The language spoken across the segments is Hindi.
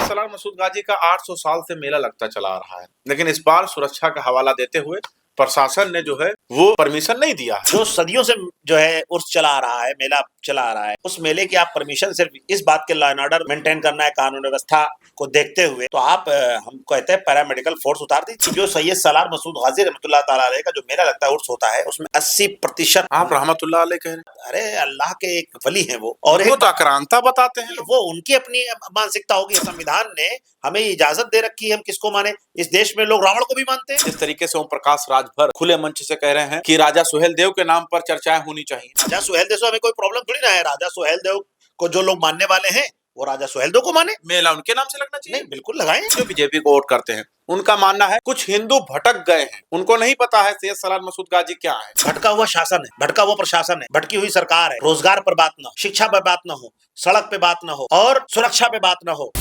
सलार मसूद गाजी का 800 साल से मेला लगता चला आ रहा है, लेकिन इस बार सुरक्षा का हवाला देते हुए प्रशासन ने जो है वो परमिशन नहीं दिया है। जो सदियों से जो है उर्स चला आ रहा है, मेला चला आ रहा है, उस मेले की आप परमिशन सिर्फ इस बात के लॉ एंड ऑर्डर मेंटेन करना है, कानून व्यवस्था को देखते हुए, तो आप हम कहते हैं पैरामेडिकल फोर्स उतार दीजिए। जो सैयद सलार मसूद गाजी रहमतुल्लाह ताला अलैह का जो मेला लगता है, उर्स होता है, उसमें 80% आप रहमतुल्लाह अलैह कह रहे हैं? अरे अल्लाह के एक वली हैं वो, और वो तो आक्रांता बताते हैं। वो उनकी अपनी मानसिकता होगी। संविधान ने हमें इजाजत दे रखी है, हम किसको माने। इस देश में लोग रावण को भी मानते हैं। इस तरीके से ओम प्रकाश राजभर खुले मंच से कह रहे हैं कि राजा सुहेल देव के नाम पर चर्चाएं होनी चाहिए। राजा सुहेल देव से हमें कोई प्रॉब्लम थोड़ी ना है। राजा सुहेल देव को जो लोग मानने वाले हैं वो राजा सुहेल देव को माने। मेला उनके नाम से लगना चाहिए। नहीं, बिल्कुल लगाएं। जो बीजेपी को वोट करते हैं उनका मानना है कुछ हिंदू भटक गए हैं, उनको नहीं पता है सैयद सलार मसूद गाजी क्या है। भटका हुआ शासन है, भटका हुआ प्रशासन है, भटकी हुई सरकार है। रोजगार पर बात ना हो, शिक्षा पर बात ना हो, सड़क पे बात ना हो और सुरक्षा पे बात ना हो।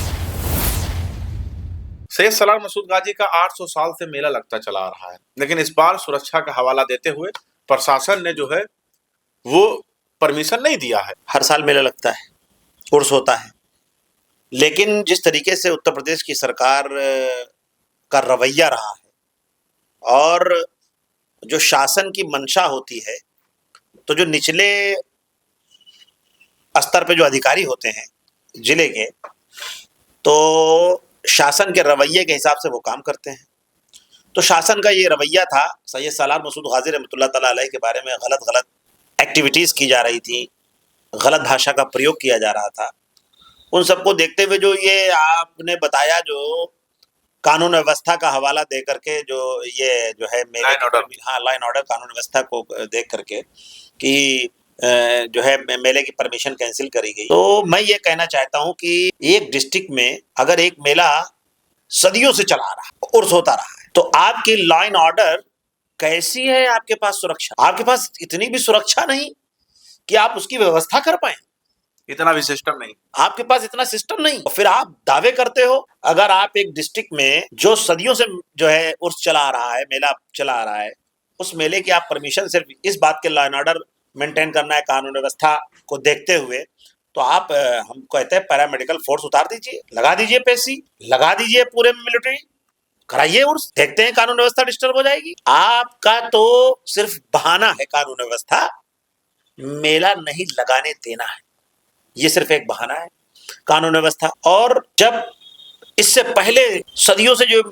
सैयद सलार मसूद गाजी का 800 साल से मेला लगता चला आ रहा है, लेकिन इस बार सुरक्षा का हवाला देते हुए प्रशासन ने जो है वो परमिशन नहीं दिया है। हर साल मेला लगता है, उर्स होता है, लेकिन जिस तरीके से उत्तर प्रदेश की सरकार का रवैया रहा है और जो शासन की मंशा होती है, तो जो निचले स्तर पे जो अधिकारी होते हैं जिले के, तो शासन के रवैये के हिसाब से वो काम करते हैं। तो शासन का ये रवैया था, सैयद सलार मसूद गाजी रहमतुल्लाह ताला अलैह के बारे में गलत एक्टिविटीज़ की जा रही थी, गलत भाषा का प्रयोग किया जा रहा था। उन सबको देखते हुए जो ये आपने बताया, जो कानून व्यवस्था का हवाला दे करके जो है मेले लाइन ऑर्डर कानून व्यवस्था को देख करके कि जो है मेले की परमिशन कैंसिल करी गई, तो मैं ये कहना चाहता हूं कि एक डिस्ट्रिक्ट में अगर एक मेला सदियों से चला रहा है, उर्स होता रहा है, तो आपकी लाइन ऑर्डर कैसी है? आपके पास सुरक्षा, आपके पास इतनी भी सुरक्षा नहीं कि आप उसकी व्यवस्था कर पाए। इतना भी सिस्टम नहीं, आपके पास इतना सिस्टम नहीं, फिर आप दावे करते हो। अगर आप एक डिस्ट्रिक्ट में जो सदियों से जो है उर्स चला आ रहा है, मेला चला आ रहा है, उस मेले की आप परमिशन सिर्फ इस बात के लॉ एंड ऑर्डर मेंटेन करना है, कानून व्यवस्था को देखते हुए, तो आप हम कहते हैं पैरामेडिकल फोर्स उतार दीजिए, लगा दीजिए पेशी, लगा दीजिए पूरे मिलिट्री, कराइए उर्स, देखते हैं कानून व्यवस्था डिस्टर्ब हो जाएगी। आपका तो सिर्फ बहाना है कानून व्यवस्था, मेला नहीं लगाने देना है, ये सिर्फ एक बहाना है कानून व्यवस्था। और जब इससे पहले सदियों से जो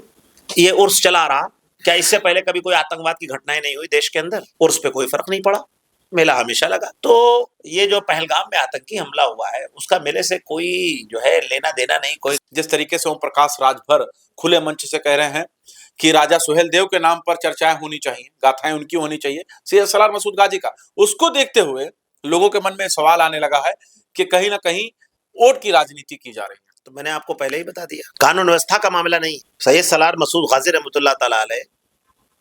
ये उर्स चला रहा, क्या इससे पहले कभी कोई आतंकवाद की घटनाएं नहीं हुई देश के अंदर? उर्स पे कोई फर्क नहीं पड़ा, मेला हमेशा लगा। तो ये जो पहलगाम में आतंकी हमला हुआ है, उसका मेले से कोई जो है लेना देना नहीं। कोई जिस तरीके से ओम प्रकाश राजभर खुले मंच से कह रहे हैं कि राजा सुहेल देव के नाम पर चर्चाएं होनी चाहिए, गाथाएं उनकी होनी चाहिए, सैयद सलार मसूद गाजी का, उसको देखते हुए लोगों के मन में सवाल आने लगा है कि कहीं ना कहीं वोट की राजनीति की जा रही है। तो मैंने आपको पहले ही बता दिया, कानून व्यवस्था का मामला नहीं। सैयद सलार मसूद गाजी रहमतुल्लाह ताला अलैह,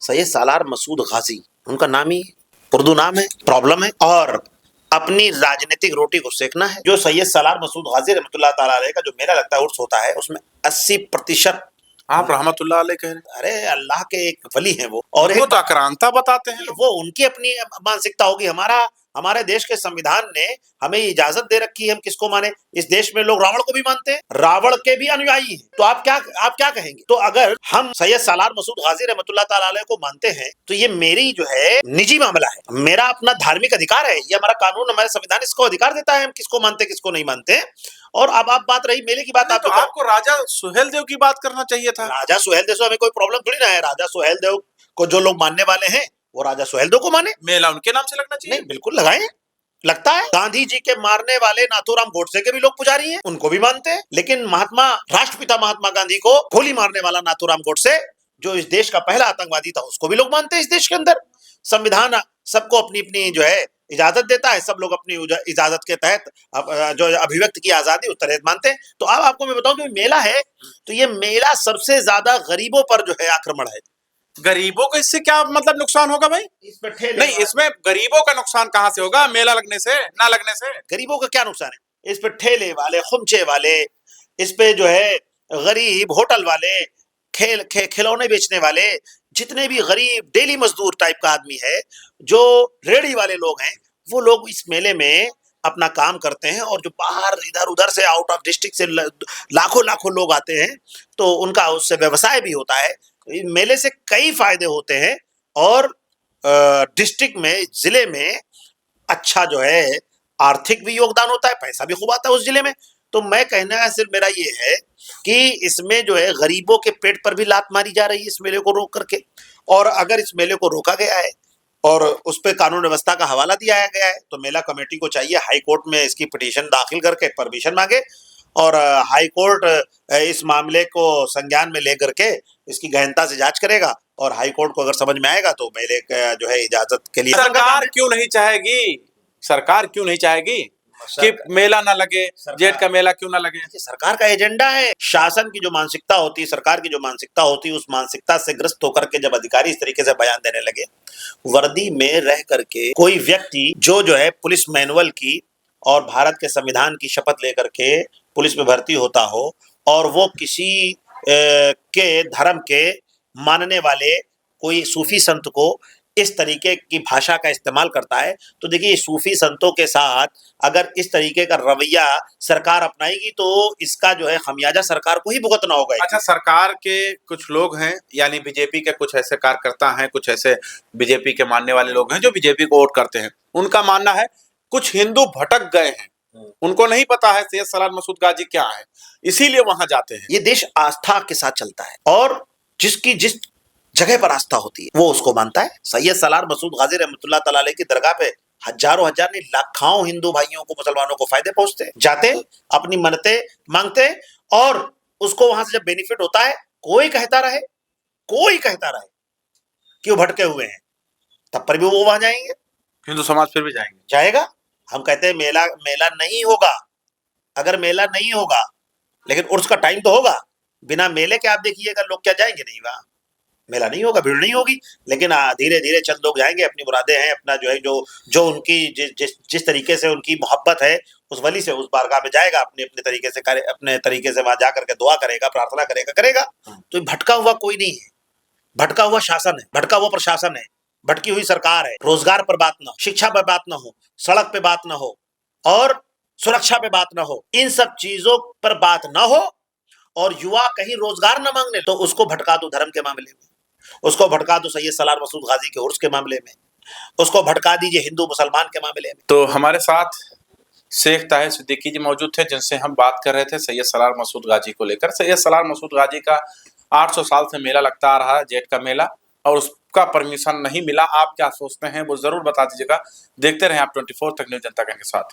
सैयद सलार मसूद गाजी उनका नाम ही उर्दू नाम है, प्रॉब्लम है, और अपनी राजनीतिक रोटी को सेकना है। जो सैयद सलार मसूद गाजी रहमतुल्लाह ताला अलैह का जो मेला लगता है, उर्स होता है, उसमें 80% आप रहमतुल्लाह अलैह कह रहे हैं? अरे अल्लाह के एक वली हैं वो, और वो तो आक्रांता बताते हैं। वो उनकी अपनी मानसिकता होगी। हमारे देश के संविधान ने हमें इजाजत दे रखी है, हम किसको माने। इस देश में लोग रावण को भी मानते हैं, रावण के भी अनुयायी हैं। तो आप क्या कहेंगे? तो अगर हम सैयद सलार मसूद गाजी रहमतुल्लाह ताला अलैह को मानते हैं, तो ये मेरी जो है निजी मामला है, मेरा अपना धार्मिक अधिकार है, ये हमारा कानून, हमारा संविधान इसको अधिकार देता है हम किसको मानते किसको नहीं मानते। और अब आप बात रही मेले की बात, तो आपको राजा सुहेल देव की बात करना चाहिए था। राजा सुहेल देव से हमें कोई प्रॉब्लम थोड़ी ना है। राजा सुहेल देव को जो लोग मानने वाले हैं वो राजा सुहेल देव को माने, मेला उनके नाम से लगना चाहिए। नहीं, बिल्कुल लगाएं, लगता है। गांधी जी के मारने वाले नाथूराम गोडसे के भी लोग पुजारी हैं, उनको भी मानते हैं। लेकिन राष्ट्रपिता महात्मा गांधी को गोली मारने वाला नाथूराम गोडसे, जो इस देश का पहला आतंकवादी था, उसको भी लोग मानते हैं। इस देश के अंदर संविधान सबको अपनी अपनी जो है इजाजत देता है, सब लोग अपनी इजाजत के तहत जो अभिव्यक्ति की आजादी उस तरह मानते हैं। तो अब आपको मैं बताऊं, जो मेला है, तो ये मेला सबसे ज्यादा गरीबों पर जो है आक्रमण है। गरीबों को इससे क्या मतलब नुकसान होगा भाई? नहीं, इसमें गरीबों का नुकसान कहां से होगा? मेला लगने से, ना लगने से गरीबों का क्या नुकसान है? इस पे ठेले वाले, खुमचे वाले, इस पे जो है गरीब होटल वाले, खिलौने बेचने वाले, जितने भी गरीब डेली मजदूर टाइप का आदमी है, जो रेड़ी वाले लोग हैं, वो लोग इस मेले में अपना काम करते हैं, और जो बाहर इधर उधर से आउट ऑफ डिस्ट्रिक्ट से लाखों लाखों लोग आते हैं, तो उनका उससे व्यवसाय भी होता है। मेले से कई फायदे होते हैं, और डिस्ट्रिक्ट में, जिले में अच्छा जो है आर्थिक भी योगदान होता है, पैसा भी खूब आता है उस जिले में। तो मैं कहना है सिर्फ मेरा ये है कि इसमें जो है गरीबों के पेट पर भी लात मारी जा रही है इस मेले को रोक करके। और अगर इस मेले को रोका गया है और उस पर कानून व्यवस्था का हवाला दिया गया है, तो मेला कमेटी को चाहिए हाई कोर्ट में इसकी पिटीशन दाखिल करके परमिशन मांगे, और हाई कोर्ट इस मामले को संज्ञान में लेकर के इसकी गहनता से जांच करेगा, और हाई कोर्ट को अगर समझ में आएगा तो मेले का जो है इजाजत के लिए सरकार क्यों नहीं चाहेगी, सरकार क्यों नहीं चाहेगी कि मेला ना लगे, जेठ का मेला क्यों ना लगे? सरकार का एजेंडा है। शासन की जो मानसिकता होती है, सरकार की जो मानसिकता होती है, उस मानसिकता से ग्रस्त होकर के जब अधिकारी इस तरीके से बयान देने लगे, वर्दी में रह करके कोई व्यक्ति जो है पुलिस मैनुअल की और भारत के संविधान की शपथ लेकर के पुलिस में भर्ती होता हो, और वो किसी के धर्म के मानने वाले कोई सूफी संत को इस तरीके की भाषा का इस्तेमाल करता है, तो देखिए सूफी संतों के साथ अगर इस तरीके का रवैया सरकार अपनाएगी तो इसका जो है खमियाजा सरकार को ही भुगतना होगा। अच्छा, सरकार के कुछ लोग हैं, यानी बीजेपी के कुछ ऐसे कार्यकर्ता हैं, कुछ ऐसे बीजेपी के मानने वाले लोग हैं जो बीजेपी को वोट करते हैं, उनका मानना है कुछ हिंदू भटक गए हैं, उनको नहीं पता है सैयद सलार मसूद गाजी क्या है, इसीलिए वहां जाते हैं। ये देश आस्था के साथ चलता है, और जिसकी जिस जगह पर आस्था होती है वो उसको मानता है। सैयद सलार मसूद गाजी रहमतुल्लाह तआला अलैह की दरगाह पे हजारों हजार नहीं लाखों हिंदू भाइयों को, मुसलमानों को फायदे पहुंचते, जाते, अपनी मन्नतें मांगते, और उसको वहां से जब बेनिफिट होता है, कोई कहता रहे कि वो भटके हुए हैं, तब पर भी वो वहां जाएंगे, हिंदू समाज फिर भी जाएगा। हम कहते हैं मेला नहीं होगा, अगर मेला नहीं होगा, लेकिन उर्स का टाइम तो होगा। बिना मेले के आप देखिएगा लोग क्या जाएंगे नहीं, वहां मेला नहीं होगा, भीड़ नहीं होगी, लेकिन धीरे धीरे चंद लोग जाएंगे, अपनी मुरादें हैं, अपना जो है जो उनकी जिस तरीके से उनकी मोहब्बत है उस वली से उस बारगाह में जाएगा, अपने तरीके से अपने तरीके से वहां जाकर के दुआ करेगा, प्रार्थना करेगा। तो भटका हुआ कोई नहीं है, भटका हुआ शासन है, भटका हुआ प्रशासन है, भटकी हुई सरकार है। रोजगार पर बात ना हो, शिक्षा पर बात ना हो, सड़क पे बात ना हो, और सुरक्षा पे बात ना हो, इन सब चीजों पर बात ना हो, और युवा कहीं रोजगार न मांगने, तो उसको भटका दो धर्म के मामले में, उसको भटका दो सैयद सलार मसूद गाजी के उर्स के मामले में, उसको भटका दीजिए हिंदू मुसलमान के मामले में। तो हमारे साथ शेख ताहिर सिद्दीकी जी मौजूद थे, जिनसे हम बात कर रहे थे सैयद सलार मसूद गाजी को लेकर। सैयद सलार मसूद गाजी का 800 साल से मेला लगता आ रहा है, जेठ का मेला, और उसका परमिशन नहीं मिला। आप क्या सोचते हैं वो जरूर बता दीजिएगा। देखते रहें आप 24 तक न्यूज़ जनता के साथ।